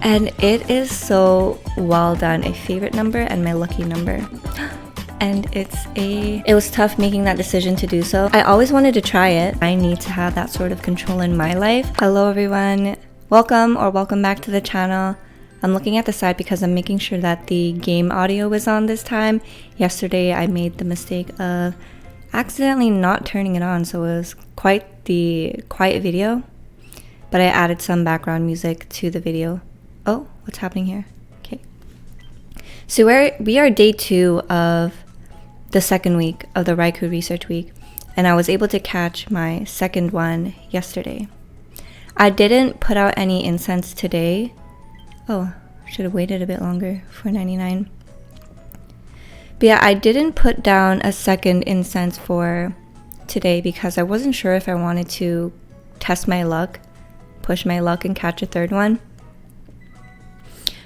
And it is so well done. A favorite number and my lucky number. And it was tough making that decision to do so. I always wanted to try it. I need to have that sort of control in my life. Hello everyone. Welcome back to the channel. I'm looking at the side because I'm making sure that the game audio is on this time. Yesterday I made the mistake of accidentally not turning it on, so it was quite the quiet video. But I added some background music to the video. Oh, what's happening here? Okay. So we are day 2 of the second week of the Raikou research week, and I was able to catch my second one yesterday. I didn't put out any incense today. Oh, should have waited a bit longer for 99. But yeah, I didn't put down a second incense for today because I wasn't sure if I wanted to test my luck, push my luck and catch a third one.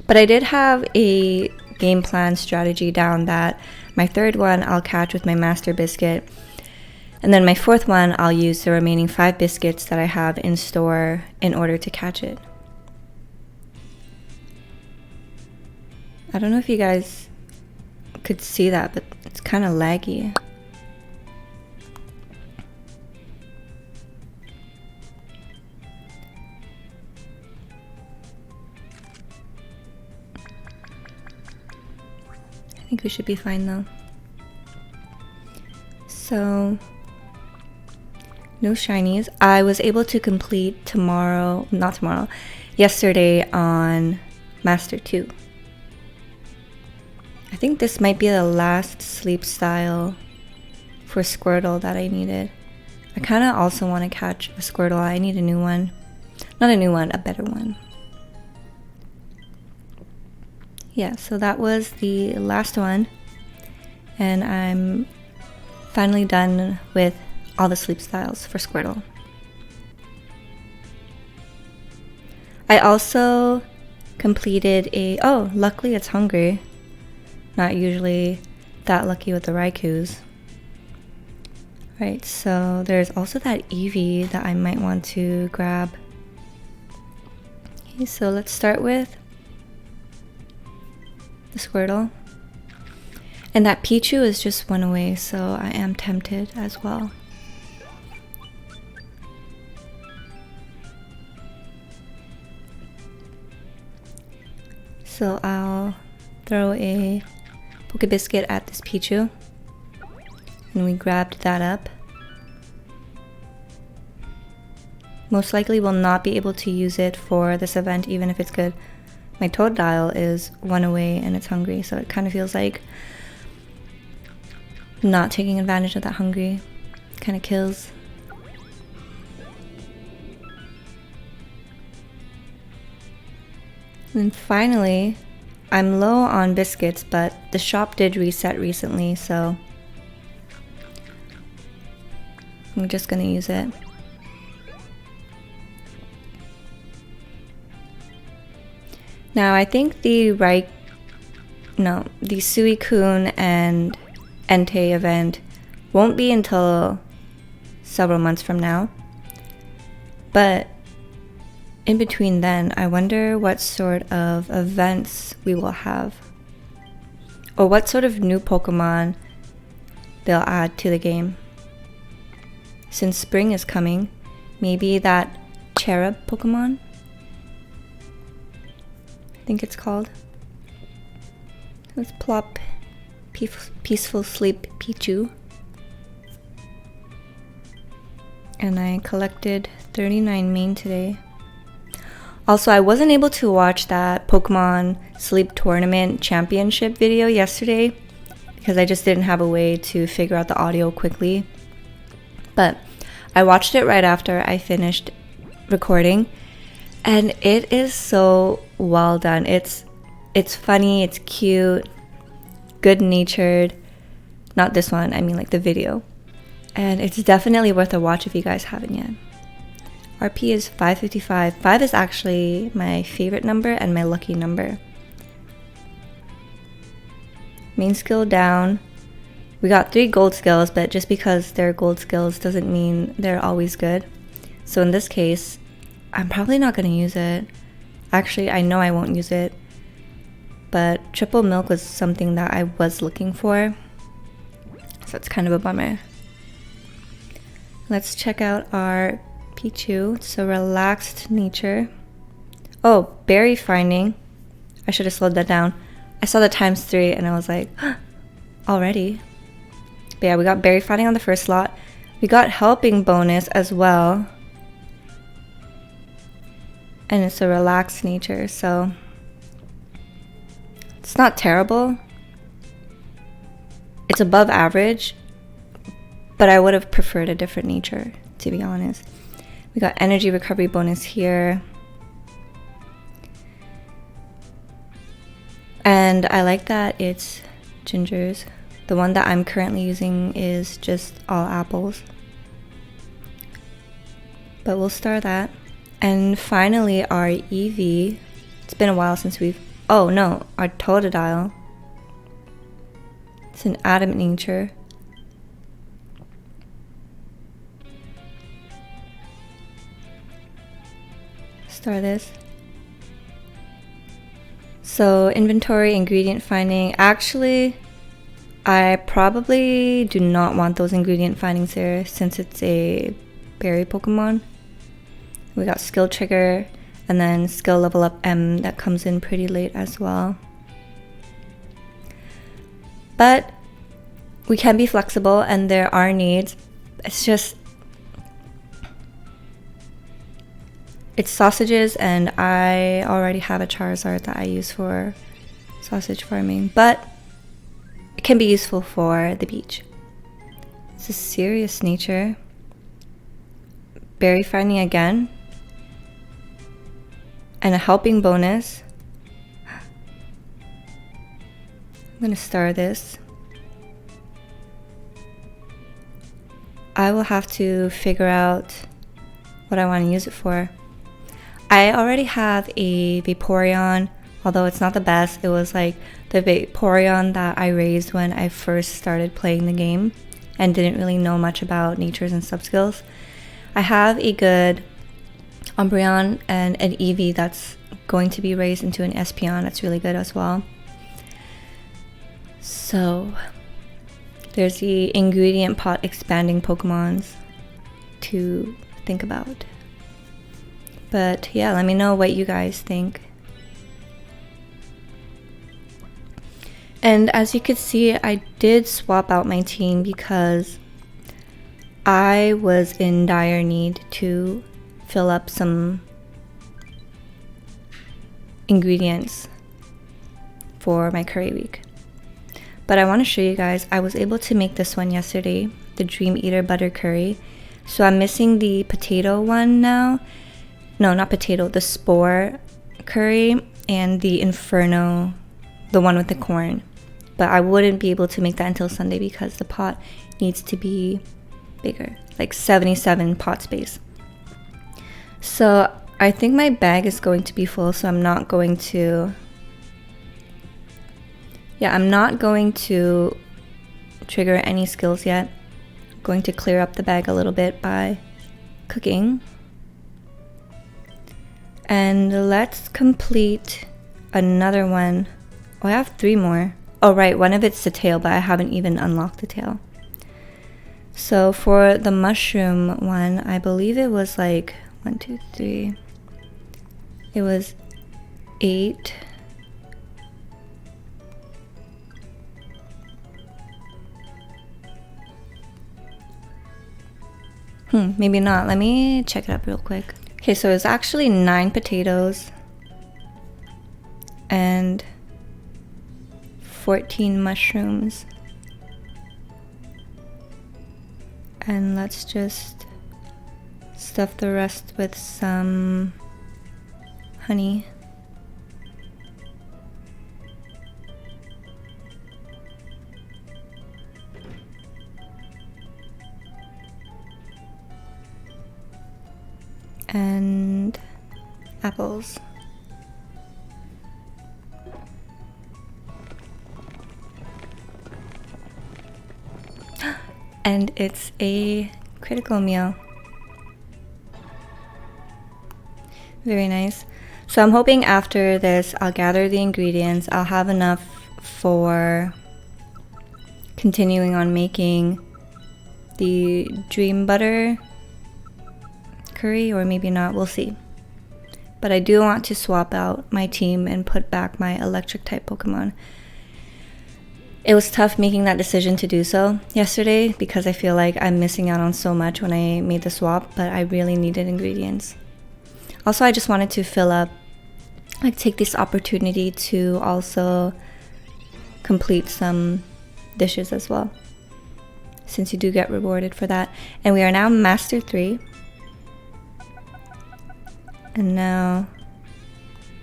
But I did have a game plan strategy down that my third one I'll catch with my master biscuit, and then my fourth one I'll use the remaining 5 biscuits that I have in store in order to catch it. I don't know if you guys could see that, but it's kind of laggy. I think we should be fine though. So, no shinies. I was able to complete yesterday on Master 2. I think this might be the last sleep style for Squirtle that I needed. I kind of also want to catch a Squirtle. I need a new one. Not a new one, a better one. Yeah, so that was the last one, and I'm finally done with all the sleep styles for Squirtle. I also completed luckily it's hungry. Not usually that lucky with the Raikous. Right, so there's also that Eevee that I might want to grab. Okay, so let's start with the Squirtle. And that Pichu is just one away, so I am tempted as well. So I'll throw a Poké Biscuit at this Pichu. And we grabbed that up. Most likely will not be able to use it for this event even if it's good. My Totodile is one away and it's hungry, so it kind of feels like not taking advantage of that hungry. Kind of kills. And finally, I'm low on biscuits, but the shop did reset recently, so I'm just gonna use it. Now I think the Suicune and Entei event won't be until several months from now. But in between then, I wonder what sort of events we will have. Or what sort of new Pokemon they'll add to the game. Since spring is coming, maybe that Cherub Pokemon? I think it's called. Let's plop Peaceful Sleep Pichu. And I collected 39 main today. Also, I wasn't able to watch that Pokemon Sleep Tournament Championship video yesterday because I just didn't have a way to figure out the audio quickly. But I watched it right after I finished recording, and it is so well done. It's funny, it's cute, good-natured. Not this one, I mean like the video. And it's definitely worth a watch if you guys haven't yet. RP is 555. 5 is actually my favorite number and my lucky number. Main skill down. We got 3 gold skills, but just because they're gold skills doesn't mean they're always good. So in this case, I'm probably not going to use it. Actually, I know I won't use it, but triple milk was something that I was looking for, so it's kind of a bummer. Let's check out our Pichu. It's a relaxed nature. Oh, berry finding. I should have slowed that down. I saw the ×3 and I was like, already. But yeah, we got berry finding on the first slot. We got helping bonus as well. And it's a relaxed nature, so it's not terrible. It's above average, but I would have preferred a different nature, to be honest. We got energy recovery bonus here. And I like that it's gingers. The one that I'm currently using is just all apples. But we'll star that. And finally our Eevee. It's been a while since we've... Oh no, our Totodile. It's an adamant nature. Star this. So inventory, ingredient finding. Actually, I probably do not want those ingredient findings there since it's a berry Pokemon. We got skill trigger and then skill level up M that comes in pretty late as well. But we can be flexible and there are needs. It's just... It's sausages and I already have a Charizard that I use for sausage farming, but it can be useful for the beach. It's a serious nature. Berry finding again. And a helping bonus. I'm gonna star this. I will have to figure out what I want to use it for. I already have a Vaporeon, although it's not the best. It was like the Vaporeon that I raised when I first started playing the game and didn't really know much about natures and subskills. I have a good Umbreon and an Eevee that's going to be raised into an Espeon. That's really good as well. So there's the ingredient pot expanding Pokemons to think about. But yeah, let me know what you guys think. And as you could see, I did swap out my team because I was in dire need to fill up some ingredients for my curry week. But I want to show you guys, I was able to make this one yesterday, the Dream Eater Butter Curry. So I'm missing the potato one now. No, not potato, the Spore curry and the Inferno, the one with the corn. But I wouldn't be able to make that until Sunday because the pot needs to be bigger, like 77 pot space. So I think my bag is going to be full, so I'm not going to... Yeah, I'm not going to trigger any skills yet. I'm going to clear up the bag a little bit by cooking. And let's complete another one. Oh, I have 3 more. Oh, right, one of it's the tail, but I haven't even unlocked the tail. So for the mushroom one, I believe it was like 1, 2, 3. It was 8. Maybe not. Let me check it up real quick. Okay, so it's actually 9 potatoes and 14 mushrooms. And let's just stuff the rest with some honey. And apples. And it's a critical meal. Very nice. So I'm hoping after this, I'll gather the ingredients. I'll have enough for continuing on making the dream butter curry, or maybe not, we'll see. But I do want to swap out my team and put back my electric type Pokemon. It was tough making that decision to do so yesterday because I feel like I'm missing out on so much when I made the swap, but I really needed ingredients. Also, I just wanted to fill up, like take this opportunity to also complete some dishes as well, since you do get rewarded for that. And we are now Master 3. And now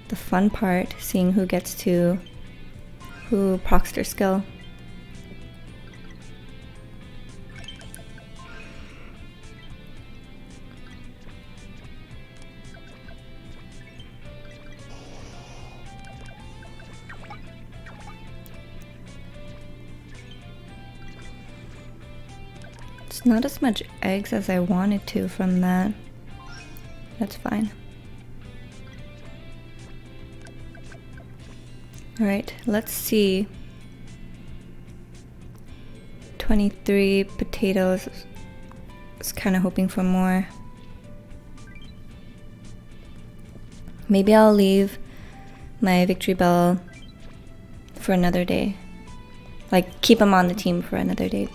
the fun part, seeing who procs their skill. It's not as much eggs as I wanted to from that. That's fine. Alright, let's see. 23 potatoes. I was kind of hoping for more. Maybe I'll leave my victory bell for another day. Like, keep them on the team for another day.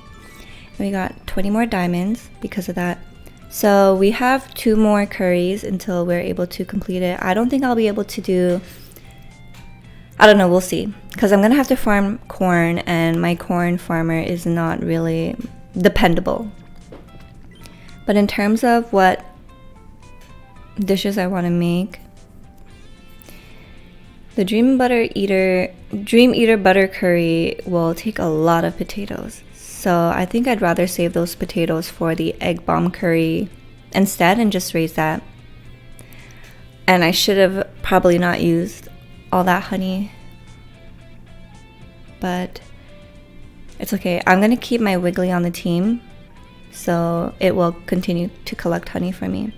We got 20 more diamonds because of that. So we have 2 more curries until we're able to complete it. I don't think I'll be able to do... I don't know, we'll see. Because I'm going to have to farm corn, and my corn farmer is not really dependable. But in terms of what dishes I want to make, the Dream Eater butter curry will take a lot of potatoes. So I think I'd rather save those potatoes for the egg bomb curry instead and just raise that. And I should have probably not used all that honey, but it's okay. I'm gonna keep my Wiggly on the team, so it will continue to collect honey for me.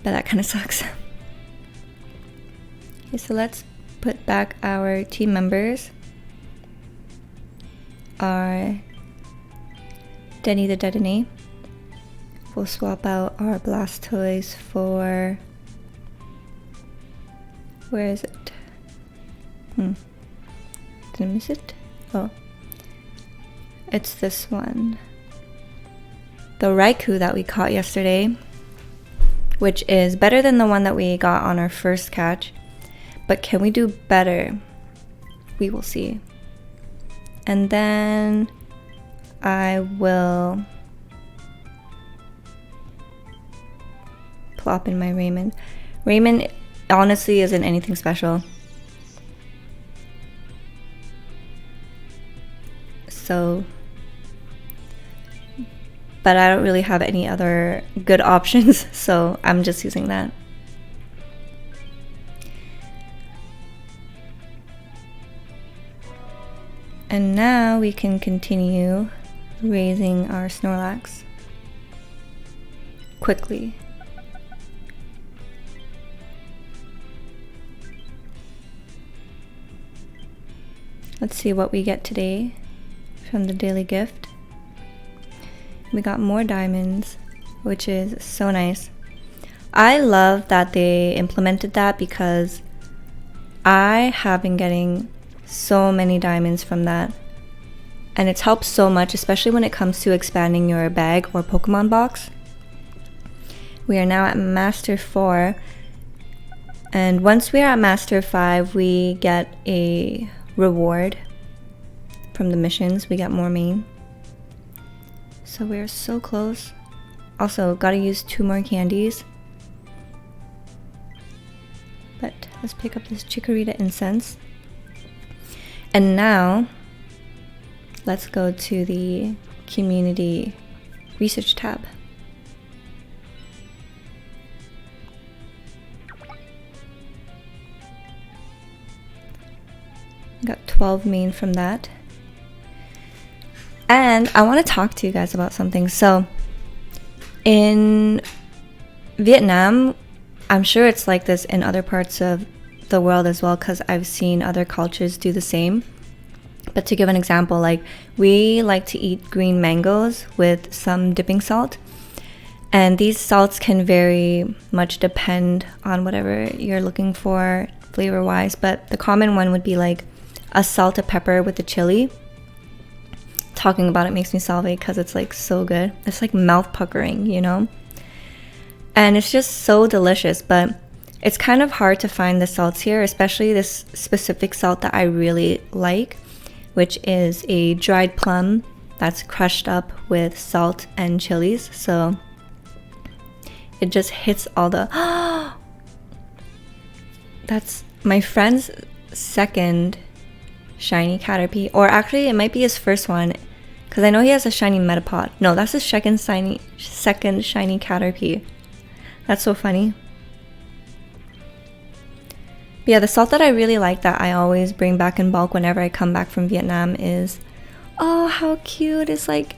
But that kind of sucks. Okay, so let's put back our team members. Our Denny the Detonate. We'll swap out our Blastoise for... Where is it? Did I miss it? Oh. It's this one. The Raikou that we caught yesterday, which is better than the one that we got on our first catch. But can we do better? We will see. And then I will plop in my Raymond. Raymond honestly isn't anything special. So, but I don't really have any other good options, so I'm just using that. And now we can continue raising our Snorlax quickly. Let's see what we get today from the daily gift. We got more diamonds, which is so nice. I love that they implemented that because I have been getting so many diamonds from that, and it's helped so much, especially when it comes to expanding your bag or Pokemon box. We are now at Master 4, and once we are at Master 5, we get a reward from the missions. We get more main, so we're so close. Also, gotta use 2 more candies, but let's pick up this Chikorita incense. And now, let's go to the community research tab. Got 12 main from that. And I want to talk to you guys about something. So, in Vietnam, I'm sure it's like this in other parts of the world as well, because I've seen other cultures do the same. But to give an example, like we like to eat green mangoes with some dipping salt, and these salts can very much depend on whatever you're looking for flavor wise, but the common one would be like a salt, a pepper with a chili. Talking about it makes me salivate because it's like so good. It's like mouth puckering, you know? And it's just so delicious, but it's kind of hard to find the salts here, especially this specific salt that I really like, which is a dried plum that's crushed up with salt and chilies. So it just hits all the... That's my friend's second shiny Caterpie, or actually it might be his first one, because I know he has a shiny Metapod. No, that's his second shiny Caterpie. That's so funny. But yeah, the salt that I really like that I always bring back in bulk whenever I come back from Vietnam is, oh, how cute. It's like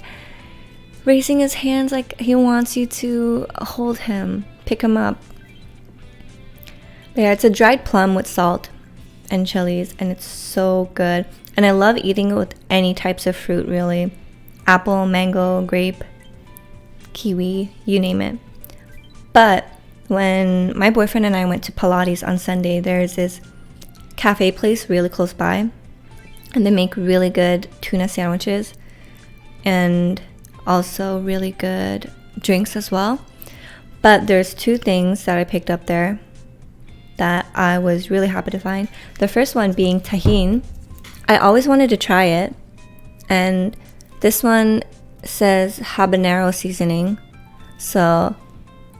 raising his hands like he wants you to hold him, pick him up. But yeah, it's a dried plum with salt and chilies, and it's so good. And I love eating it with any types of fruit, really. Apple, mango, grape, kiwi, you name it. But when my boyfriend and I went to Pilates on Sunday, there's this cafe place really close by, and they make really good tuna sandwiches and also really good drinks as well. But there's two things that I picked up there that I was really happy to find. The first one being Tajin. I always wanted to try it, and this one says habanero seasoning, so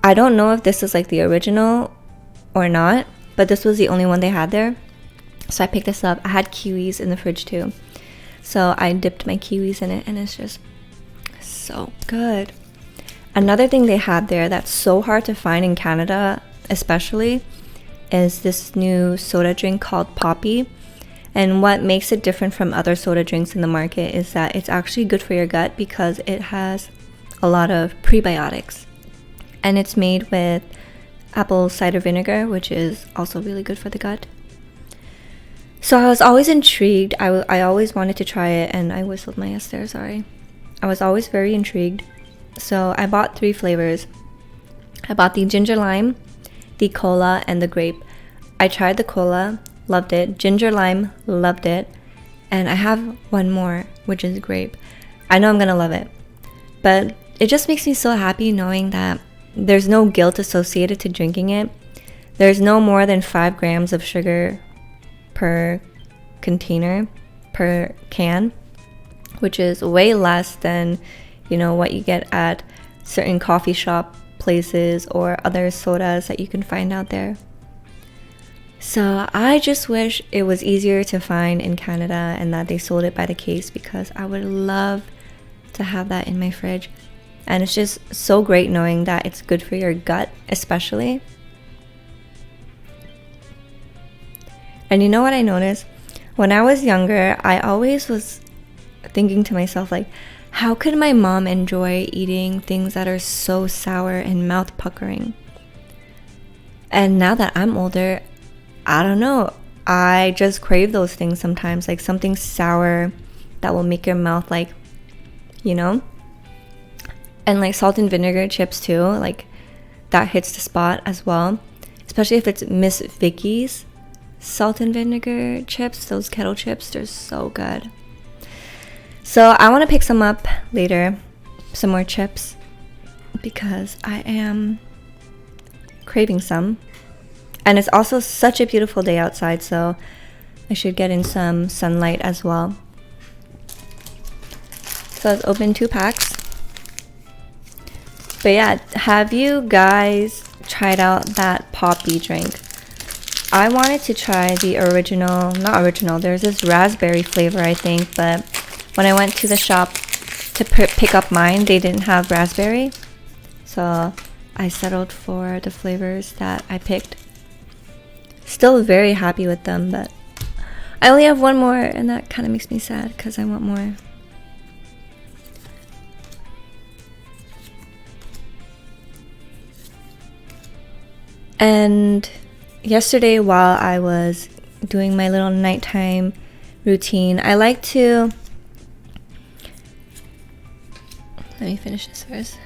I don't know if this is like the original or not, but this was the only one they had there, so I picked this up. I had kiwis in the fridge too, so I dipped my kiwis in it, and it's just so good. Another thing they had there that's so hard to find in Canada especially is this new soda drink called Poppi. And what makes it different from other soda drinks in the market is that it's actually good for your gut because it has a lot of prebiotics. And it's made with apple cider vinegar, which is also really good for the gut. So I was always intrigued. I always wanted to try it, and I whistled my S there, sorry. I was always very intrigued. So I bought 3 flavors. I bought the ginger lime, the cola, and the grape. I tried the cola, loved it. Ginger lime, loved it. And I have one more, which is grape. I know I'm gonna love it. But it just makes me so happy knowing that there's no guilt associated to drinking it. There's no more than 5 grams of sugar per container, per can, which is way less than, you know, what you get at certain coffee shop places or other sodas that you can find out there. So I just wish it was easier to find in Canada and that they sold it by the case, because I would love to have that in my fridge. And it's just so great knowing that it's good for your gut, especially. And you know what I noticed? When I was younger, I always was thinking to myself, like, how could my mom enjoy eating things that are so sour and mouth puckering? And now that I'm older, I don't know, I just crave those things sometimes, like something sour that will make your mouth, like, you know? And like salt and vinegar chips too, like that hits the spot as well, especially if it's Miss Vicky's salt and vinegar chips. Those kettle chips, they're so good. So I want to pick some up later, some more chips, because I am craving some. And it's also such a beautiful day outside, so I should get in some sunlight as well. So let's open 2 packs. But yeah, have you guys tried out that Poppi drink? I wanted to try the original, not original, there's this raspberry flavor I think, but when I went to the shop to pick up mine, they didn't have raspberry. So I settled for the flavors that I picked. Still very happy with them, but I only have one more, and that kind of makes me sad because I want more. And yesterday, while I was doing my little nighttime routine, I like to... Let me finish this first.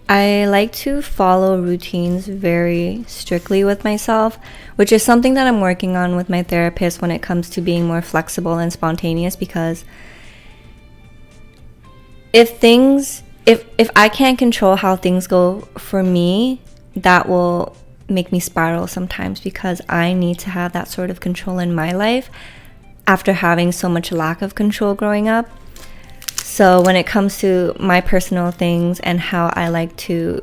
I like to follow routines very strictly with myself, which is something that I'm working on with my therapist when it comes to being more flexible and spontaneous, because if I can't control how things go for me, that will make me spiral sometimes, because I need to have that sort of control in my life after having so much lack of control growing up. So when it comes to my personal things and how I like to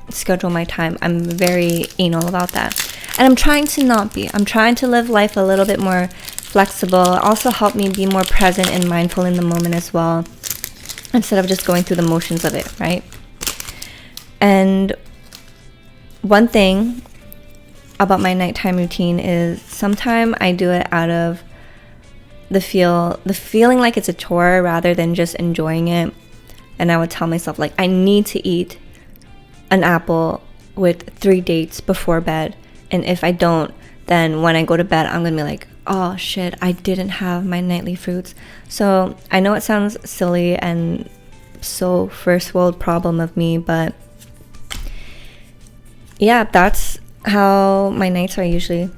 schedule my time, I'm very anal about that. And I'm trying to not be. I'm trying to live life a little bit more flexible. Also help me be more present and mindful in the moment as well, instead of just going through the motions of it, right? And one thing about my nighttime routine is sometimes I do it out of the feeling like it's a chore rather than just enjoying it. And I would tell myself, like, I need to eat an apple with 3 dates before bed, and if I don't, then when I go to bed, I'm gonna be like, oh shit, I didn't have my nightly fruits. So I know it sounds silly and so first world problem of me, but yeah, that's how my nights are usually.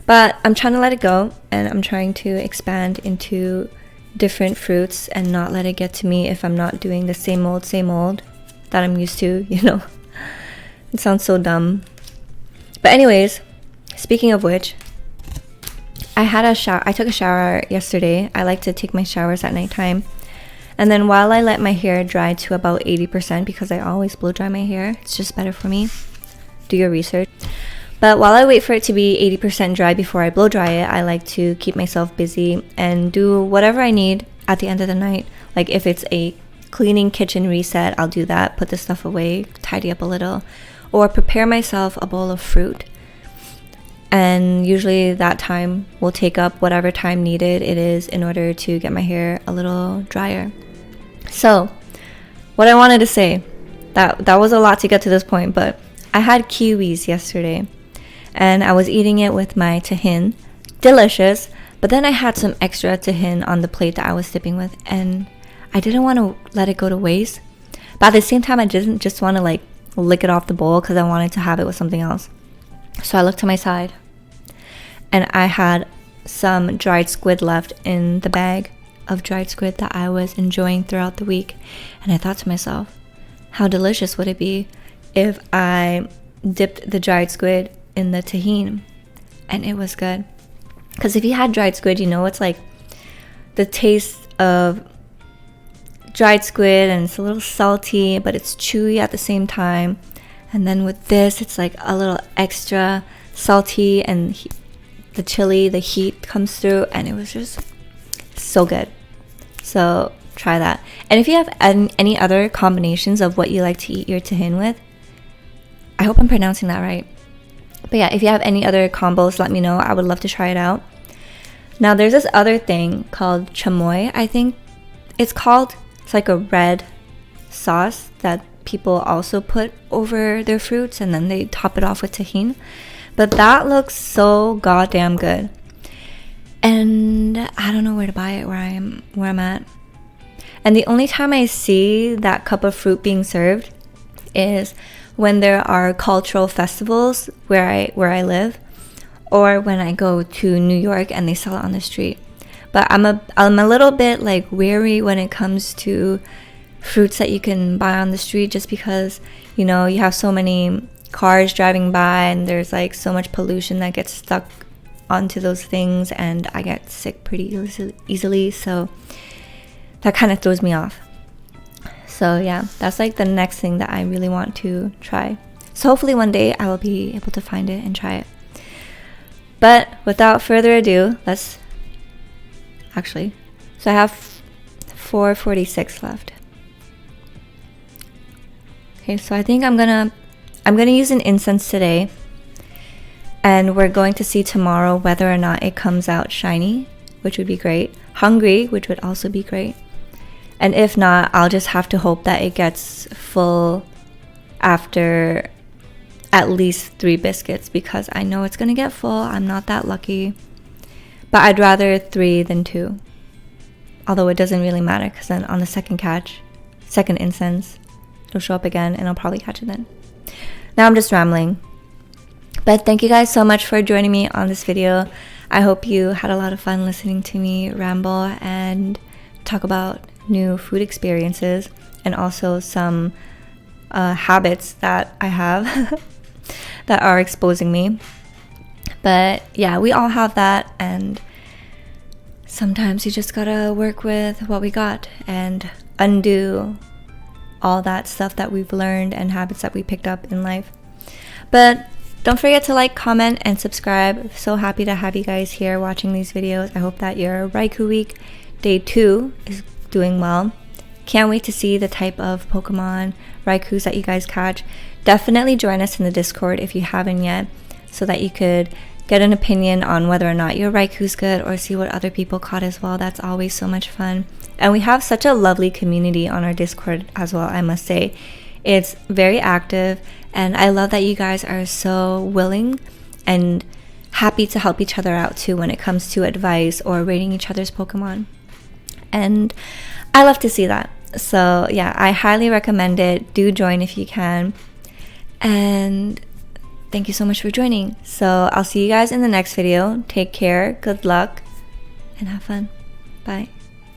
But I'm trying to let it go, and I'm trying to expand into different fruits and not let it get to me if I'm not doing the same old that I'm used to, you know. It sounds so dumb. But anyways, speaking of which, I took a shower yesterday. I like to take my showers at nighttime. And then while I let my hair dry to about 80%, because I always blow dry my hair, it's just better for me. Do your research. But while I wait for it to be 80% dry before I blow dry it, I like to keep myself busy and do whatever I need at the end of the night. Like if it's a cleaning kitchen reset, I'll do that, put the stuff away, tidy up a little, or prepare myself a bowl of fruit. And usually that time will take up whatever time needed it is in order to get my hair a little drier. So what I wanted to say, that was a lot to get to this point, but I had kiwis yesterday and I was eating it with my Tajin. Delicious. But then I had some extra Tajin on the plate that I was sipping with, and I didn't want to let it go to waste. But at the same time, I didn't just want to like lick it off the bowl because I wanted to have it with something else. So I looked to my side and I had some dried squid left in the bag of dried squid that I was enjoying throughout the week. And I thought to myself, how delicious would it be if I dipped the dried squid in the Tajin? And it was good. Because if you had dried squid, you know it's like the taste of dried squid, and it's a little salty, but it's chewy at the same time. And then with this, it's like a little extra salty, and the chili, the heat comes through, and it was just so good. So try that. And if you have any other combinations of what you like to eat your Tajin with, I hope I'm pronouncing that right. But yeah, if you have any other combos, let me know. I would love to try it out. Now there's this other thing called chamoy, I think it's called. It's like a red sauce that people also put over their fruits, and then they top it off with Tajin. But that looks so goddamn good. And I don't know where to buy it where I'm at. And the only time I see that cup of fruit being served is when there are cultural festivals where I live, or when I go to New York and they sell it on the street. But I'm a little bit like wary when it comes to fruits that you can buy on the street, just because, you know, you have so many cars driving by and there's like so much pollution that gets stuck onto those things, and I get sick pretty easily, so that kind of throws me off. So yeah, that's like the next thing that I really want to try. So hopefully one day I will be able to find it and try it. But without further ado, so I have 446 left. Okay, so I think I'm gonna use an incense today, and we're going to see tomorrow whether or not it comes out shiny, which would be great. Hungry, which would also be great. And if not, I'll just have to hope that it gets full after at least 3 biscuits because I know it's gonna get full. I'm not that lucky. But I'd rather 3 than 2. Although it doesn't really matter because then on the second incense, it'll show up again and I'll probably catch it then. Now I'm just rambling. But thank you guys so much for joining me on this video. I hope you had a lot of fun listening to me ramble and talk about new food experiences and also some habits that I have that are exposing me. But yeah, we all have that, and sometimes you just gotta work with what we got and undo all that stuff that we've learned and habits that we picked up in life. But don't forget to like, comment, and subscribe. So happy to have you guys here watching these videos. I hope that your Raikou week day 2 is doing well. Can't wait to see the type of Pokemon Raikous that you guys catch. Definitely join us in the Discord if you haven't yet, so that you could get an opinion on whether or not your Raikou's good or see what other people caught as well. That's always so much fun. And we have such a lovely community on our Discord as well, I must say. It's very active, and I love that you guys are so willing and happy to help each other out too when it comes to advice or rating each other's Pokemon. And I love to see that. So yeah, I highly recommend it. Do join if you can. And thank you so much for joining. So I'll see you guys in the next video. Take care, good luck, and have fun. Bye.